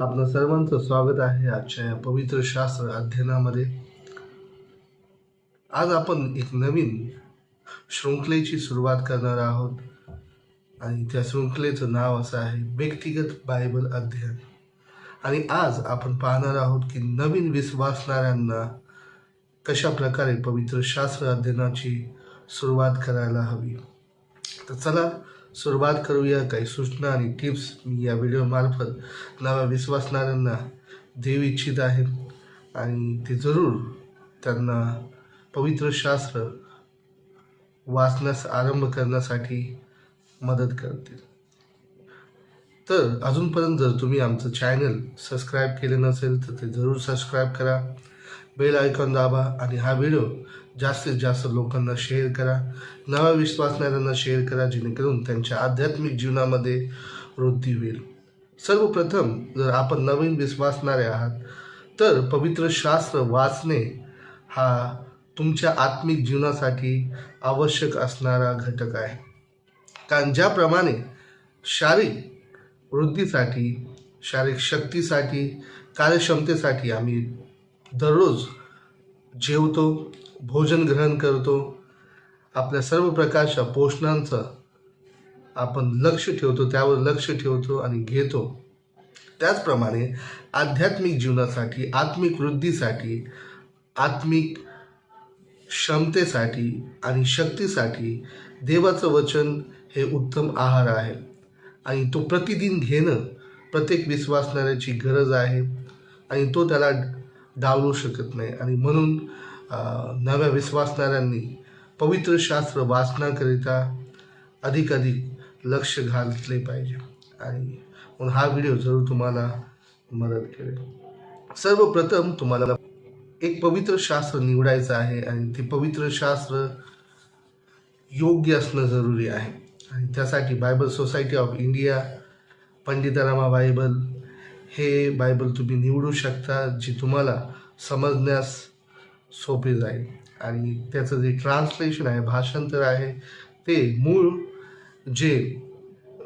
आपलं सर्वांचं स्वागत आहे आजच्या या पवित्र शास्त्र अध्ययनामध्ये. आज आपण एक नवीन शृंखलेची सुरुवात करणार आहोत आणि त्या शृंखलेचं नाव असं आहे व्यक्तिगत बायबल अध्ययन. आणि आज आपण पाहणार आहोत की नवीन विश्वासणाऱ्यांना कशा प्रकारे पवित्र शास्त्र अध्ययनाची सुरुवात करायला हवी. तर चला सुरुवात करूया. काही सूचना आणि टिप्स मी या व्हिडिओमार्फत नव्या विश्वासणाऱ्यांना देऊ इच्छित आहे आणि ते जरूर त्यांना पवित्र शास्त्र वाचण्यास आरंभ करण्यासाठी मदत करतील. तर अजूनपर्यंत जर तुम्ही आमचं चॅनल सबस्क्राईब केले नसेल तर ते जरूर सबस्क्राईब करा, बेल आयकॉन दाबा आणि हा व्हिडिओ जास्तीत जास्त लोकांना शेअर करा, नव्या विश्वासणाऱ्यांना शेअर करा, जेणेकरून त्यांच्या आध्यात्मिक जीवनामध्ये वृद्धी होईल. सर्वप्रथम जर आपण नवीन विश्वासणारे आहात तर पवित्र शास्त्र वाचणे हा तुमच्या आत्मिक जीवनासाठी आवश्यक असणारा घटक आहे. कारण ज्याप्रमाणे शारीरिक वृद्धीसाठी, शारीरिक शक्तीसाठी, कार्यक्षमतेसाठी आम्ही दररोज जेवतो, भोजन ग्रहण करतो, आपल्या सर्व प्रकारच्या पोषणांचं आपण लक्ष ठेवतो, त्यावर लक्ष ठेवतो आणि घेतो, त्याचप्रमाणे आध्यात्मिक जीवनासाठी, आत्मिक वृद्धीसाठी, आत्मिक क्षमतेसाठी आणि शक्तीसाठी देवाचं वचन हे उत्तम आहार आहे आणि तो प्रतिदिन घेणं प्रत्येक विश्वासणाऱ्याची गरज आहे आणि तो त्याला डावलू शकत नाही. आणि म्हणून नव्या विश्वासणाऱ्यांनी पवित्र शास्त्र वाचण्याकरिता अधिक लक्ष घातले पाहिजे आणि म्हणून हा व्हिडिओ जरूर तुम्हाला मदत करेल. सर्वप्रथम तुम्हाला एक पवित्र शास्त्र निवडायचं आहे आणि ते पवित्र शास्त्र योग्य असणं जरुरी आहे आणि त्यासाठी Bible society of India, Panditarama Bible हे बायबल तुम्ही निवडू शकता, जे तुम्हाला समजण्यास सोपे जाईल आणि त्याचं जे ट्रान्सलेशन आहे, भाषांतर आहे, ते मूळ जे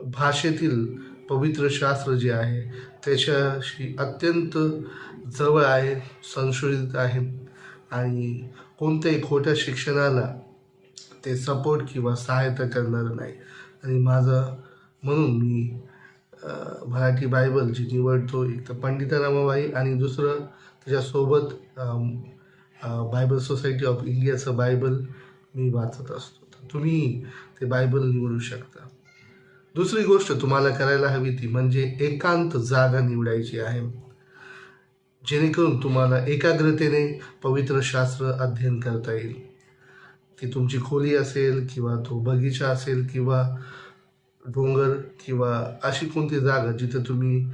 भाषेतील पवित्र शास्त्र जे आहे त्याच्याशी अत्यंत जवळ आहे, संशोधित आहे आणि कोणत्याही खोट्या शिक्षणाला ते सपोर्ट किंवा सहायता करणार नाही. आणि म्हणून मी मराठी बायबल जी निवडतो, एक तर पंडितारामाबाई आणि दुसरं त्याच्यासोबत बायबल सोसायटी ऑफ इंडियाचं बायबल मी वाचत असतो. तर तुम्ही ते बायबल निवडू शकता. दुसरी गोष्ट तुम्हाला करायला हवी ती म्हणजे एकांत जागा निवडायची आहे, जेणेकरून तुम्हाला एकाग्रतेने पवित्र शास्त्र अध्ययन करता येईल. ती तुमची खोली असेल किंवा तो बगीचा असेल किंवा डोंगर किंवा अशी कोणती जागा जिथे तुम्ही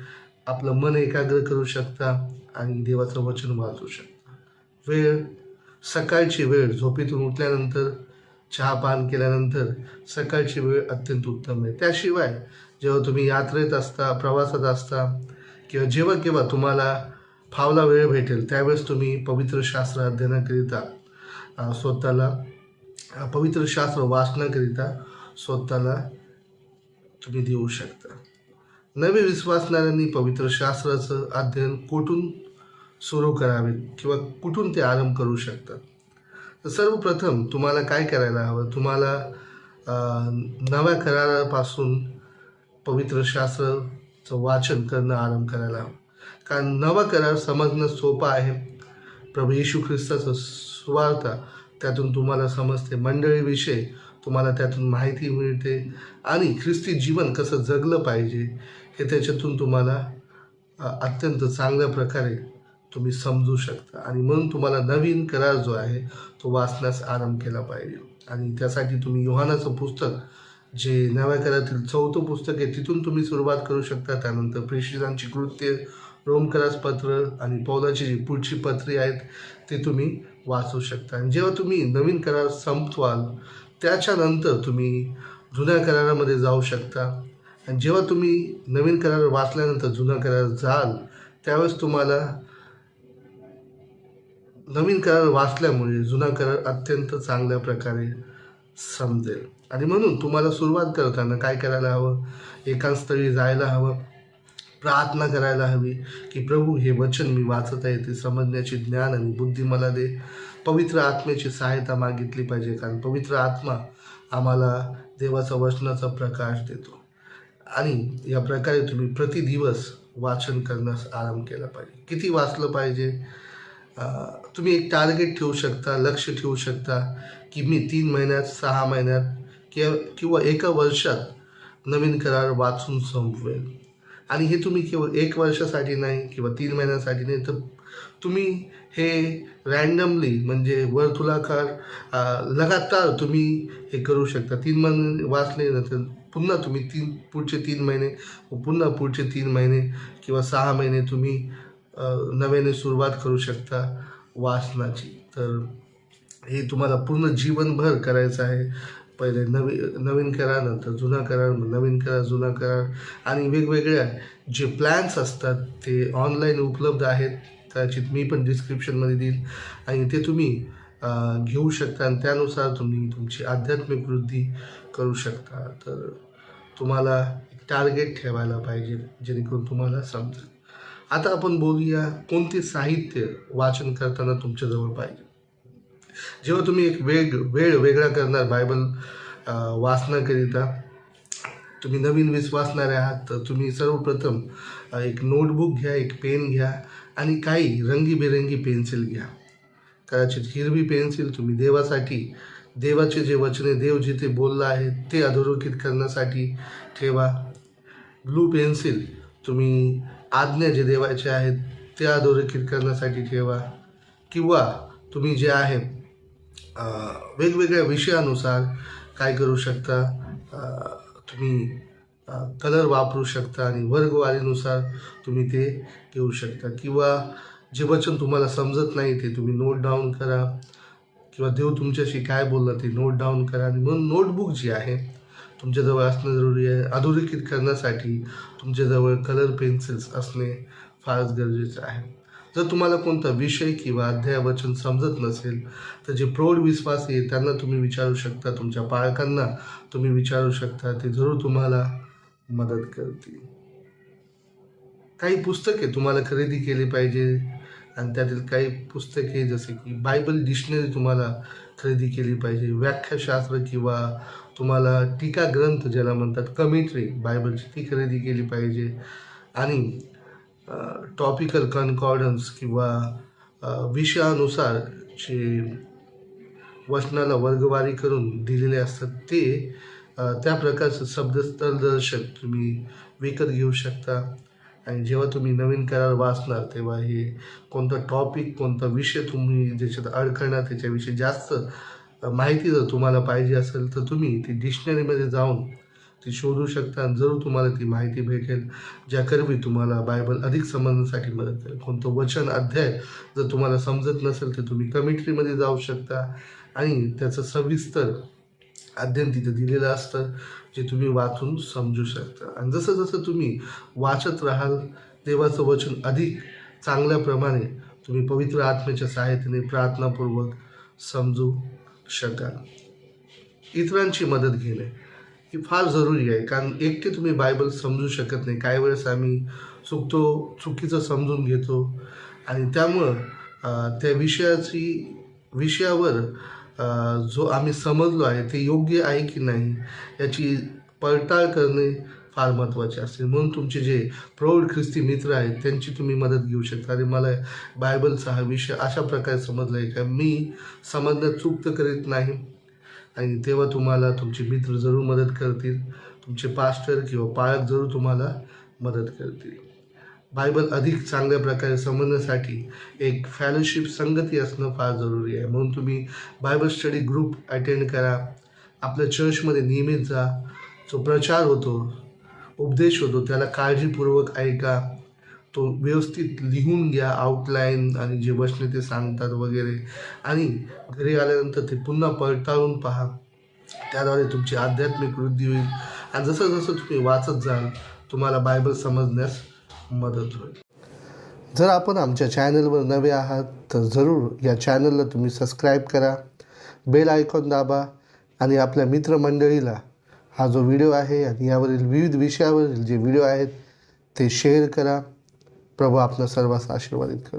आपलं मन एकाग्र करू शकता आणि देवाचं वचन वाचू शकता. सकाळची वेळ, झोपेतून उठल्यानंतर, चहापान केल्यानंतर सकाळची वेळ अत्यंत उत्तम आहे. त्याशिवाय जेव्हा तुम्ही यात्रेत असता, प्रवासात असता किंवा जेव्हा केव्हा तुम्हाला फावला वेळ भेटेल त्यावेळेस तुम्ही पवित्र शास्त्र अध्ययनाकरिता स्वतःला, पवित्र शास्त्र वाचण्याकरिता स्वतःला तुम्ही देऊ शकता. नवे विश्वासणाऱ्यांनी पवित्र शास्त्राचं अध्ययन कुठून सुरू करावे किंवा कुठून ते आरंभ करू शकतात. तर सर्वप्रथम तुम्हाला काय करायला हवं, तुम्हाला नव्या करारापासून पवित्र शास्त्राचं वाचन करणं आरंभ करायला हवं. कारण नवा करार समजणं सोपं आहे. प्रभू येशू ख्रिस्ताचं सुवार्ता त्यातून तुम्हाला समजते, मंडळीविषयी तुम्हाला त्यातून माहिती मिळते आणि ख्रिस्ती जीवन कसं जगलं पाहिजे हे त्याच्यातून तुम्हाला अत्यंत चांगल्या प्रकारे तुम्ही समजू शकता. आणि म्हणून तुम्हाला नवीन करार जो आहे तो वाचण्यास आरंभ केला पाहिजे आणि त्यासाठी तुम्ही योहानाचं पुस्तक, जे नव्या करारातील 4थं पुस्तक आहे, तिथून तुम्ही सुरुवात करू शकता. त्यानंतर प्रेषितांची कृत्ये, रोमकरास पत्र आणि पौलाची जी पुढची पत्रे आहेत ते तुम्ही वाचू शकता. आणि जेव्हा तुम्ही नवीन करार संपवाल त्याच्यानंतर तुम्ही जुन्या करारामध्ये जाऊ शकता. आणि जेव्हा तुम्ही नवीन करार वाचल्यानंतर जुना करार जाल त्यावेळेस तुम्हाला नवीन करार वाचल्यामुळे जुना करार अत्यंत चांगल्या प्रकारे समजेल. आणि म्हणून तुम्हाला सुरुवात करताना काय करायला हवं, एकांतस्थळी जायला हवं, प्रार्थना करायला हवी की प्रभू हे वचन मी वाचत आहे ते समजण्याचे ज्ञान आणि बुद्धी मला दे. पवित्र आत्म्याची सहायता मागितली पाहिजे, कारण पवित्र आत्मा आम्हाला देवाचा वचनाचा प्रकाश देतो. आणि या प्रकारे तुम्ही प्रतिदिवस वाचन करण्यास आरंभ केला पाहिजे. किती वाचलं पाहिजे? तुम्ही एक टार्गेट ठेवू शकता, लक्ष ठेवू शकता की मी 3 महिन्यात, 6 महिन्यात किंवा एका वर्षात नवीन करार वाचून संपवेल. आणि हे तुम्ही केवळ 1 वर्षासाठी नाही किंवा 3 महिन्यासाठी नाही, तर तुम्ही हे रँडमली म्हणजे वर्तुळाकार लगातार तुम्ही हे करू शकता. 3 महिने वाचले ना तर पुन्हा तुम्ही पुढचे 3 महिने, पुन्हा पुढचे 3 महिने किंवा 6 महिने तुम्ही नव्याने सुरुवात करू शकता वाचनाची. तर हे तुम्हाला पूर्ण जीवनभर करायचं आहे. पहिले नवीन करार, नंतर जुना करार, नवीन करार, जुना करार. आणि वेगवेगळ्या जे प्लॅन्स असतात ते ऑनलाईन उपलब्ध आहेत. कदाचित मी पण डिस्क्रिप्शनमध्ये देईल आणि ते तुम्ही घेऊ शकता आणि त्यानुसार तुम्ही तुमची आध्यात्मिक वृद्धी करू शकता. तर तुम्हाला एक टार्गेट ठेवायला पाहिजे जेणेकरून तुम्हाला समजेल. आता आपण बोलूया कोणते साहित्य वाचन करताना तुमच्याजवळ पाहिजे. जेव्हा तुम्ही एक वेळ वेगळा करणार बायबल वाचनाकरिता, तुम्ही नवीन विश्वासणारे आहात, तर तुम्ही सर्वप्रथम एक नोटबुक घ्या, एक पेन घ्या आणि काही रंगीबेरंगी पेन्सिल घ्या. कदाचित हिरवी पेन्सिल तुम्ही देवाचे जे वचने, देव जिथे बोलला आहे ते अधोरेखित करण्यासाठी ठेवा. ब्लू पेन्सिल तुम्ही आज्ञा जे देवाचे आहेत ते अधोरेखित करण्यासाठी ठेवा. किंवा तुम्ही जे आहे वेगवेगळ्या विषयानुसार काय करू शकता, तुम्ही कलर वापरू शकता आणि वर्गवारीनुसार तुम्ही ते घेऊ शकता. किंवा जे वचन तुम्हाला समजत नाही ते तुम्ही नोट डाऊन करा, किंवा देव तुमच्याशी काय बोललं ते नोट डाऊन करा. आणि म्हणून नोटबुक जी आहे तुमच्याजवळ असणं जरुरी आहे. अधोरेखित करण्यासाठी तुमच्याजवळ कलर पेन्सिल्स असणे फारच गरजेचं आहे. जर तुम्हाला कोणता विषय किंवा अध्याय वचन समजत नसेल तर जे प्रौढ विश्वासी आहे त्यांना तुम्ही विचारू शकता, तुमच्या पालकांना तुम्ही विचारू शकता, ते जरूर तुम्हाला मदत करतील. काही पुस्तके तुम्हाला खरेदी केली पाहिजे आणि त्यातील काही पुस्तके जसे की बायबल डिक्शनरी तुम्हाला खरेदी केली पाहिजे. व्याख्याशास्त्र किंवा तुम्हाला टीका ग्रंथ ज्याला म्हणतात कमेंट्री बायबलची ती खरेदी केली पाहिजे. आणि टॉपिकल कन्कॉर्डन्स किंवा विषयानुसार जे वचनाला वर्गवारी करून दिलेले असतात ते त्या प्रकारचं शब्दस्थलदर्शक तुम्ही विकत घेऊ शकता. आणि जेव्हा तुम्ही नवीन करार वाचणार तेव्हा हे कोणता टॉपिक, कोणता विषय तुम्ही ज्याच्यात अडखळणार त्याच्याविषयी जास्त माहिती जर तुम्हाला पाहिजे असेल तर तुम्ही ती डिक्शनरीमध्ये जाऊन ती शोधू शकता. आणि जरूर तुम्हाला ती माहिती भेटेल ज्याकरवी तुम्हाला बायबल अधिक समजण्यासाठी मदत करेल. कोणतं वचन, अध्याय जर तुम्हाला समजत नसेल तर तुम्ही कमेंट्रीमध्ये जाऊ शकता आणि त्याचं सविस्तर अध्ययन तिथे दिलेलं असतं जे तुम्ही वाचून समजू शकता. आणि जसं जसं तुम्ही वाचत राहाल देवाचं वचन अधिक चांगल्याप्रमाणे तुम्ही पवित्र आत्म्याच्या सहाय्याने प्रार्थनापूर्वक समजू शकाल. इतरांची मदत घेणे ही फार जरुरी आहे, कारण एकटे तुम्ही बायबल समजू शकत नाही. काही वेळेस आम्ही चुकीचं समजून घेतो आणि त्यामुळं त्या विषयावर जो आम्ही समजलो आहे ते योग्य आहे की नाही याची पडताळ करणे फार महत्त्वाचे असते. म्हणून तुमचे जे प्रौढ ख्रिस्ती मित्र आहेत त्यांची तुम्ही मदत घेऊ शकता. आणि मला बायबलचा हा विषय अशा प्रकारे समजला आहे का मी समजण्यात चूक तर करीत नाही. आणि तेव्हा तुम्हाला तुमचे मित्र जरूर मदत करतील, तुमचे पास्टर किंवा पालक जरूर तुम्हाला मदत करतील. बायबल अधिक चांगल्या प्रकारे समजण्यासाठी एक फॅलोशिप, संगती असणं फार जरुरी आहे. म्हणून तुम्ही बायबल स्टडी ग्रुप अटेंड करा. आपल्या चर्चमध्ये नियमित जा. जो प्रचार होतो, उपदेश होतो त्याला काळजीपूर्वक ऐका. तो व्यवस्थित लिहून घ्या, आउटलाईन आणि जे वचने ते सांगतात वगैरे. आणि घरी आल्यानंतर ते पुन्हा पडताळून पहा. त्याद्वारे तुमची आध्यात्मिक वृद्धी होईल. आणि जसं जसं तुम्ही वाचत जाल तुम्हाला बायबल समजण्यास मदत होईल. जर आपण आमच्या चॅनलवर नवे आहात तर जरूर या चॅनलला तुम्ही सबस्क्राईब करा, बेल आयकॉन दाबा आणि आपल्या मित्रमंडळीला हा जो व्हिडिओ आहे आणि यावरील विविध विषयावरील जे व्हिडिओ आहेत ते शेअर करा. प्रभू आपलं सर्वांस आशीर्वादित करो.